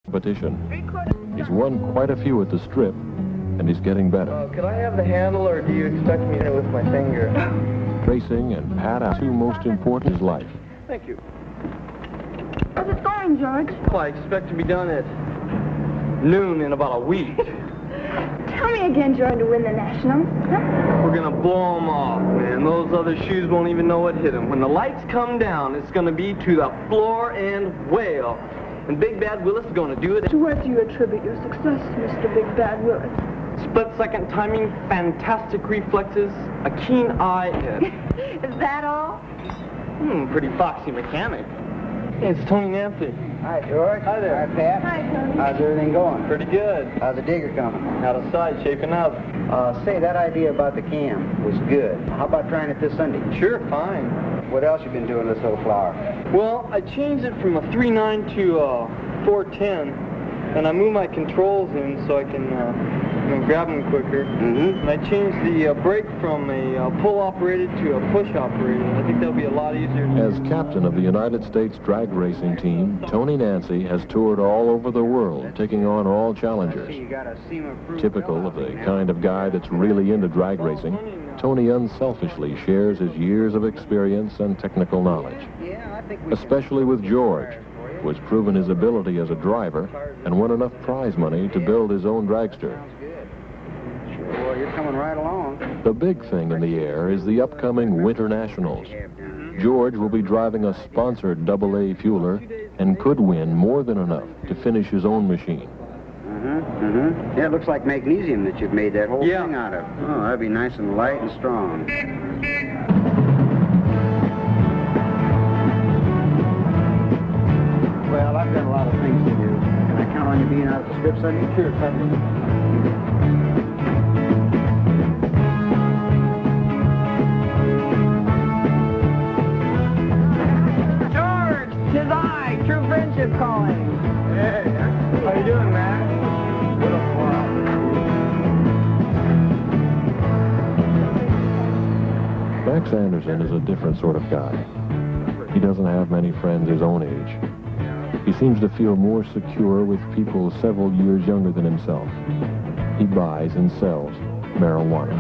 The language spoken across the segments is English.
competition. He's won quite a few at the strip, and he's getting better. Could I have the handle, or do you expect me to do it with my finger? Racing and pad out two most important in his life. Thank you. How's it going, George? Well, I expect to be done at noon in about a week. Tell me again, George, to win the National. Huh? We're gonna blow them off, man. Those other shoes won't even know what hit them. When the lights come down, it's gonna be to the floor and wail. And Big Bad Willis is gonna do it. To what do you attribute your success, Mr. Big Bad Willis? Split-second timing, fantastic reflexes, a keen eye, and... Is that all? Pretty foxy mechanic. Hey, it's Tony Nancy. Hi, George. Hi there. Hi, Pat. Hi, Tony. How's everything going? Pretty good. How's the digger coming? Out of sight, shaping up. Say, that idea about the cam was good. How about trying it this Sunday? Sure, fine. What else you been doing this little flower? Well, I changed it from a 3.9 to a 4.10, and I moved my controls in so I can grab them quicker. Mm-hmm. And I changed the brake from a pull-operated to a push-operated. I think that'll be a lot easier. As captain of the United States drag racing team, Tony Nancy has toured all over the world, taking on all challengers. You got a SEMA-approved Typical of the kind of guy that's really into drag racing, Tony unselfishly shares his years of experience and technical knowledge, especially with George, who has proven his ability as a driver and won enough prize money to build his own dragster. Well, you're coming right along. The big thing in the air is the upcoming Winter Nationals. George will be driving a sponsored AA fueler and could win more than enough to finish his own machine. Yeah, it looks like magnesium that you've made that whole Yeah. thing out of. Oh, that'd be nice and light and strong. Well, I've got a lot of things to do. Can I count on you being out at the strip Sunday? Sure, Sunday. George, 'tis I, True Friendship calling. Hey, how you doing, Matt? What a while. Max Anderson is a different sort of guy. He doesn't have many friends his own age. He seems to feel more secure with people several years younger than himself. He buys and sells marijuana.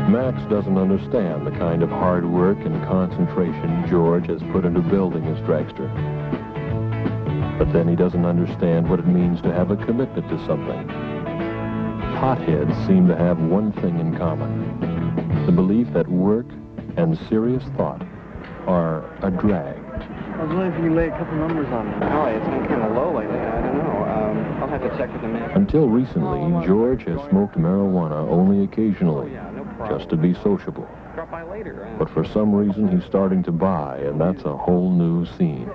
Max doesn't understand the kind of hard work and concentration George has put into building his dragster. But then he doesn't understand what it means to have a commitment to something. Potheads seem to have one thing in common: the belief that work and serious thought are a drag. I was wondering if you could lay a couple numbers on it. Oh, it's been kind of low lately. I don't know. I'll have to check with the man. Until recently, George has smoked marijuana only occasionally, just to be sociable. Drop by later. But for some reason, he's starting to buy, and that's a whole new scene.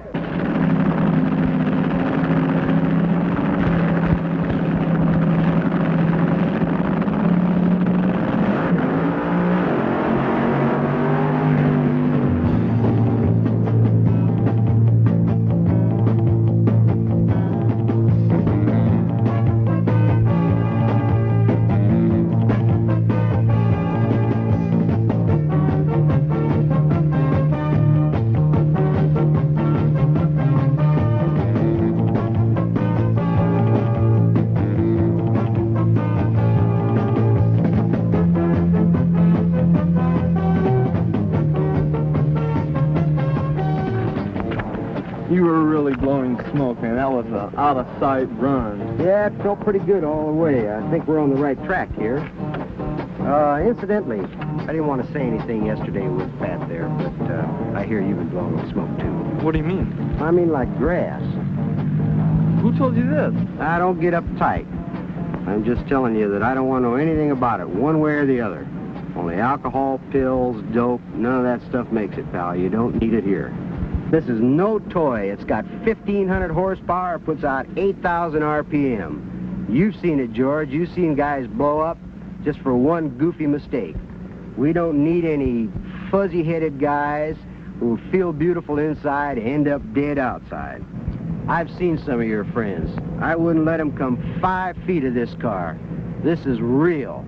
You were really blowing smoke, man. That was an out-of-sight run. Yeah, it felt pretty good all the way. I think we're on the right track here. Incidentally, I didn't want to say anything yesterday with Pat there, but I hear you've been blowing smoke too. What do you mean? I mean like grass. Who told you this? I don't get uptight. I'm just telling you that I don't want to know anything about it, one way or the other. Only alcohol, pills, dope, none of that stuff makes it, pal. You don't need it here. This is no toy. It's got 1,500 horsepower, puts out 8,000 RPM. You've seen it, George. You've seen guys blow up just for one goofy mistake. We don't need any fuzzy-headed guys who feel beautiful inside and end up dead outside. I've seen some of your friends. I wouldn't let them come 5 feet of this car. This is real.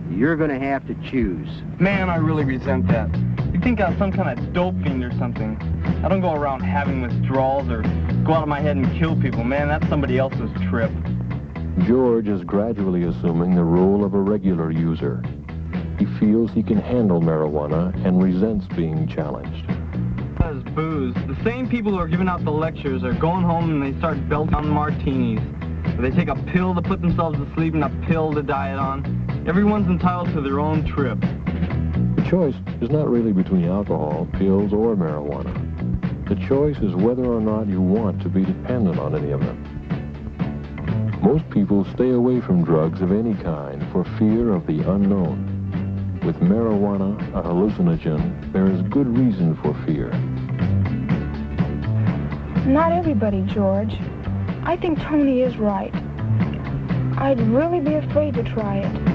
You're going to have to choose. Man, I really resent that. You You'd think I was some kind of dope fiend or something. I don't go around having withdrawals or go out of my head and kill people. Man, that's somebody else's trip. George is gradually assuming the role of a regular user. He feels he can handle marijuana and resents being challenged. As booze. The same people who are giving out the lectures are going home and they start belting on martinis. Or they take a pill to put themselves to sleep and a pill to diet on. Everyone's entitled to their own trip. The choice is not really between alcohol, pills, or marijuana. The choice is whether or not you want to be dependent on any of them. Most people stay away from drugs of any kind for fear of the unknown. With marijuana, a hallucinogen, there is good reason for fear. Not everybody, George. I think Tony is right. I'd really be afraid to try it.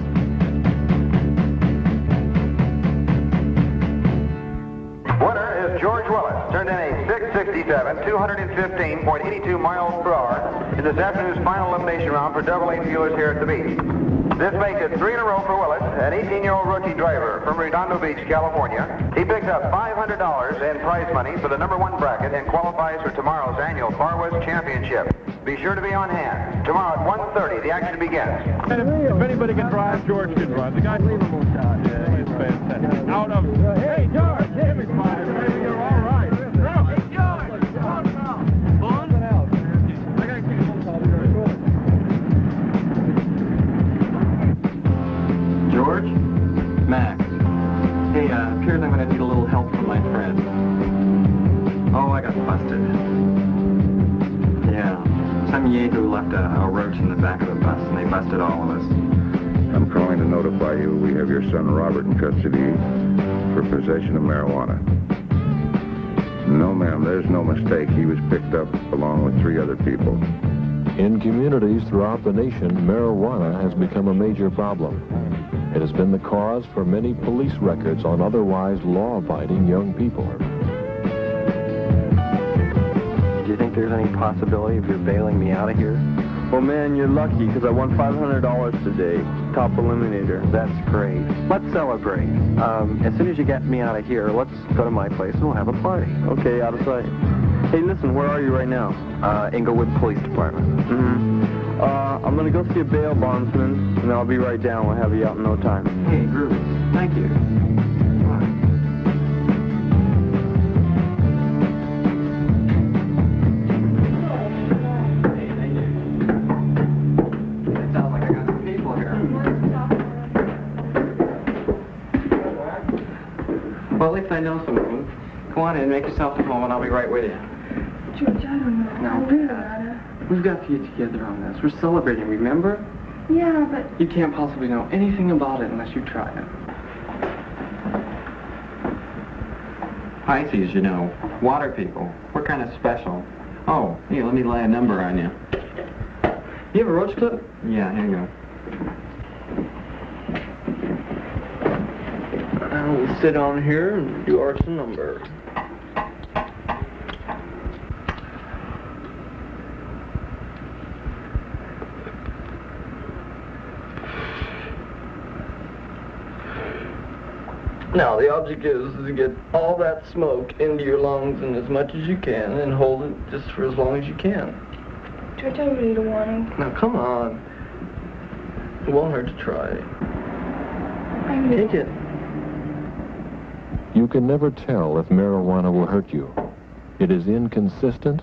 Winner is George Willis. Turned in a 667, 215.82 miles per hour in this afternoon's final elimination round for Double A viewers here at the beach. This makes it 3 in a row for Willis, an 18-year-old rookie driver from Redondo Beach, California. He picks up $500 in prize money for the #1 bracket and qualifies for tomorrow's annual Far West Championship. Be sure to be on hand. Tomorrow at 1:30, the action begins. If anybody can drive, George can drive. The guy leavable shot. Yeah, he's fantastic. Out of. Hey, George, give me five. You're all right. Hey, George. George? Max. Hey, appears I'm going to need a little help from my friend. Oh, I got busted. Yeah. Some Yahoo left a roach in the back of the bus, and they busted all of us. I'm calling to notify you we have your son Robert in custody for possession of marijuana. No, ma'am, there's no mistake. He was picked up along with 3 other people. In communities throughout the nation, marijuana has become a major problem. It has been the cause for many police records on otherwise law-abiding young people. Do you think there's any possibility of you bailing me out of here? Well, man, you're lucky, because I won $500 today. Top eliminator. That's great. Let's celebrate. As soon as you get me out of here, let's go to my place and we'll have a party. Okay, out of sight. Hey, listen, where are you right now? Inglewood Police Department. Mm-hmm. I'm going to go see a bail bondsman, and I'll be right down. We'll have you out in no time. Hey, groovy. Thank you. Well, at least I know some of them. Come on in, make yourself at home, and I'll be right with you. George, I don't know. No, I really oughta. We've got to get together on this. We're celebrating, remember? Yeah, but... You can't possibly know anything about it unless you try it. Pisces, you know, water people. We're kind of special. Oh, here, let me lay a number on you. You have a roach clip? Yeah, here you go. We'll sit on here and do arch the number. Now, the object is to get all that smoke into your lungs and as much as you can and hold it just for as long as you can. George, I really don't want to. Now, come on. It won't hurt to try. Take it. You can never tell if marijuana will hurt you. It is inconsistent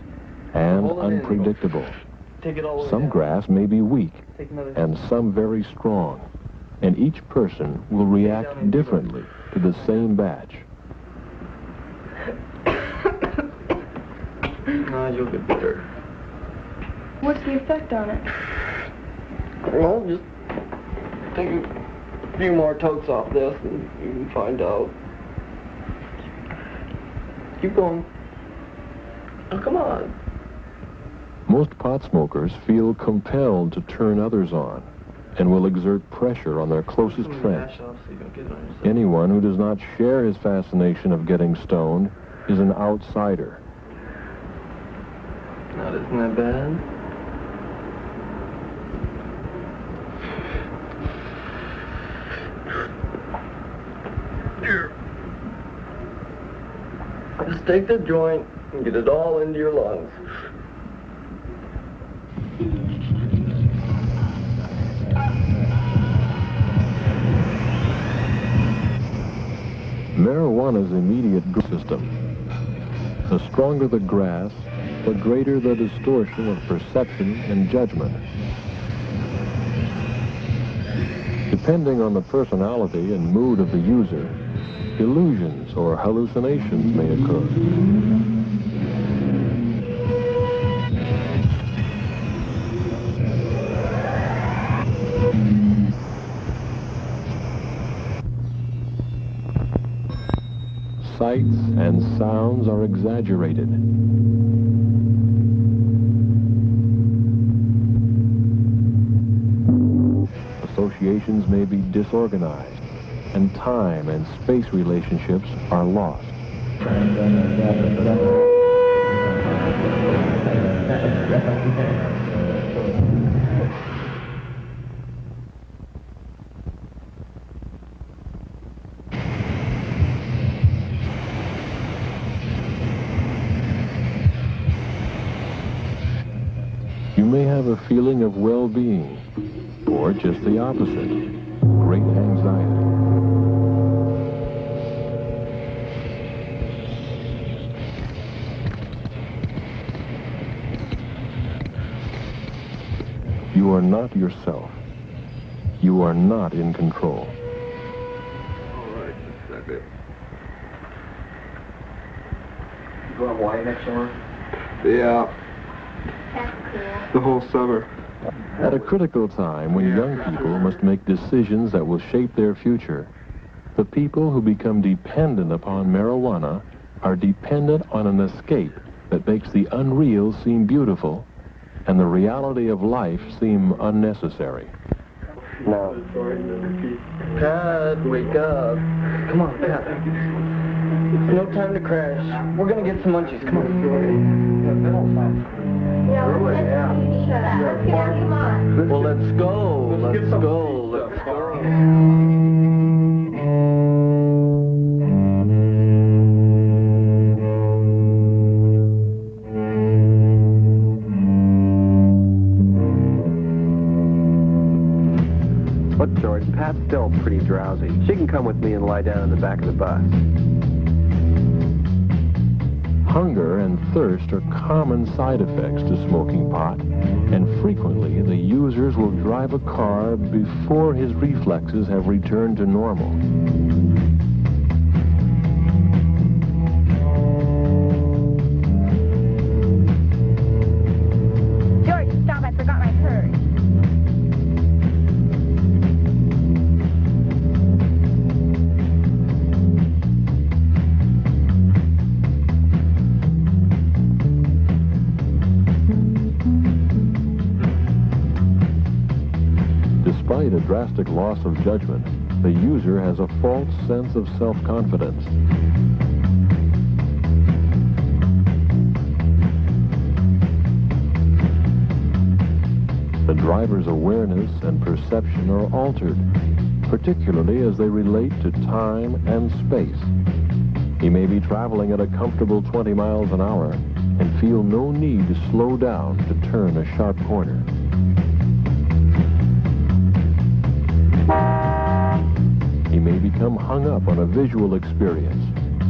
and Hold it in. unpredictable. Take it all the way Some down. grass may be weak Take another and some very strong, and each person will react differently to the same batch. No, you'll get better. What's the effect on it? Well, just take a few more totes off this and you can find out. Keep going. Oh, come on. Most pot smokers feel compelled to turn others on and will exert pressure on their closest friends. Anyone who does not share his fascination of getting stoned is an outsider. Now, isn't that bad? Just take the joint and get it all into your lungs. Marijuana's immediate system. The stronger the grass, the greater the distortion of perception and judgment. Depending on the personality and mood of the user, illusions or hallucinations may occur. Sights and sounds are exaggerated. Associations may be disorganized, and time and space relationships are lost. You may have a feeling of well-being, or just the opposite, great anxiety. You are not yourself. You are not in control. All right, that's it. You go to Hawaii next summer? Yeah. The whole summer. At a critical time when young people must make decisions that will shape their future, the people who become dependent upon marijuana are dependent on an escape that makes the unreal seem beautiful and the reality of life seem unnecessary. No. Pat, wake up. Come on, Pat. No time to crash. We're gonna get some munchies. Come on. Yeah, let's get out. Come on. Well, let's go. Let's go. Let's go. Look, George, Pat's still pretty drowsy. She can come with me and lie down in the back of the bus. Hunger and thirst are common side effects to smoking pot, and frequently the users will drive a car before his reflexes have returned to normal. George, stop, I forgot my purse. Despite a drastic loss of judgment, the user has a false sense of self-confidence. The driver's awareness and perception are altered, particularly as they relate to time and space. He may be traveling at a comfortable 20 miles an hour and feel no need to slow down to turn a sharp corner. He may become hung up on a visual experience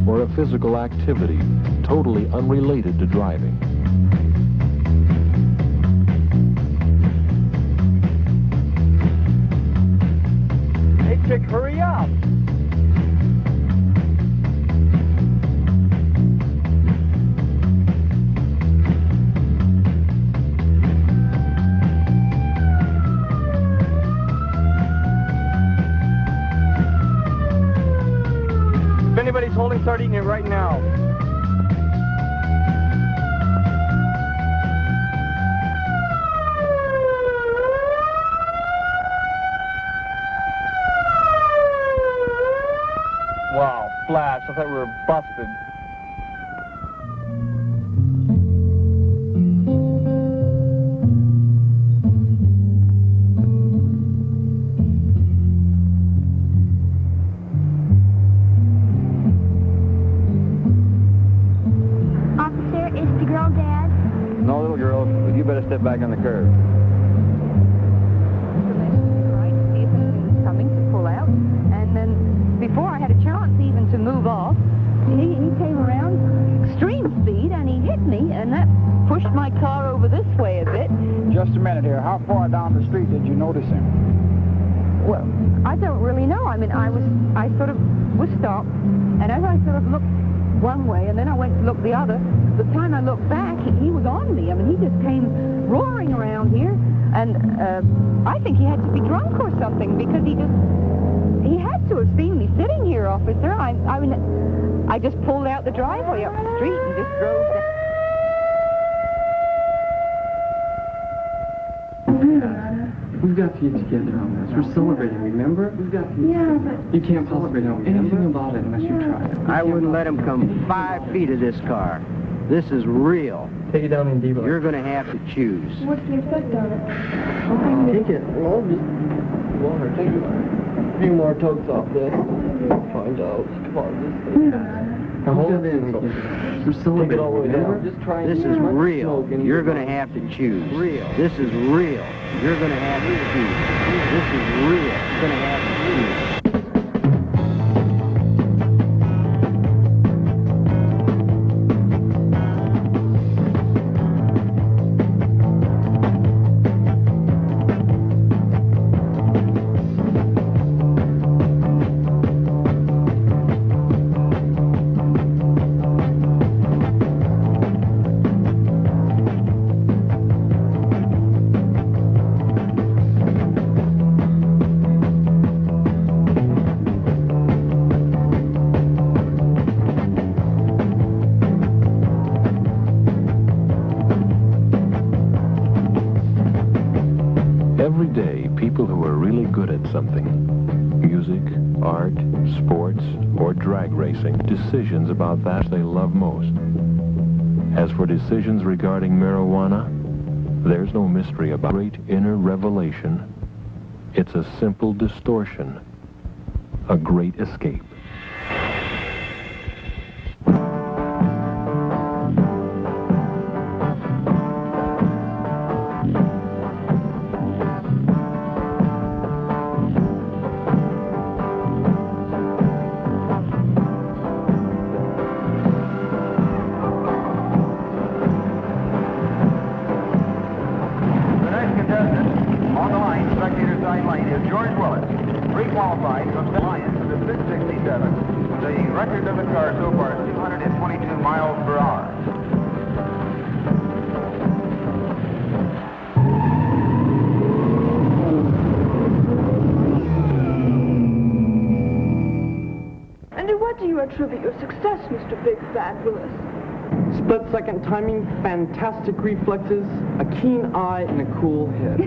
or a physical activity totally unrelated to driving. Hey, chick, hurry up. If anybody's holding, start eating it right now. Wow, Flash, I thought we were busted. before I had a chance even to move off, he came around extreme speed and he hit me, and that pushed my car over this way a bit. Just a minute here. How far down the street did you notice him? Well, I don't really know. I mean, I sort of was stopped, and as I sort of looked one way, and then I went to look the other, the time I looked back, he was on me. I mean, he just came roaring around here, and I think he had to be drunk or something, because he had to have seen me sitting here, officer. I mean, I just pulled out the driveway up the street and just drove down. We've got to get together on this. We're celebrating, remember? We've got to. Yeah, but you can't possibly know anything about it unless you try it. I wouldn't let him come 5 feet of this car. This is real. Take it down in deeper. You're going to have to choose. What's the effect on it? Take it. Well, just want her. Take a few more totes off this. Find out. Come on, just. Now hold it in. We're celebrating. Take it all the way down. Just try. This is real. You're going to have to choose. Real. This is real. You're going to have to choose. This is real. You're going to have to choose. Every day, people who are really good at something, music, art, sports, or drag racing, decisions about that they love most. As for decisions regarding marijuana, there's no mystery about great inner revelation. It's a simple distortion, a great escape. Qualified from the Lions to the 667. The record of the car so far is 222 miles per hour. And to what do you attribute your success, Mr. Big Bad Willis? Split-second timing, fantastic reflexes, a keen eye, and a cool head.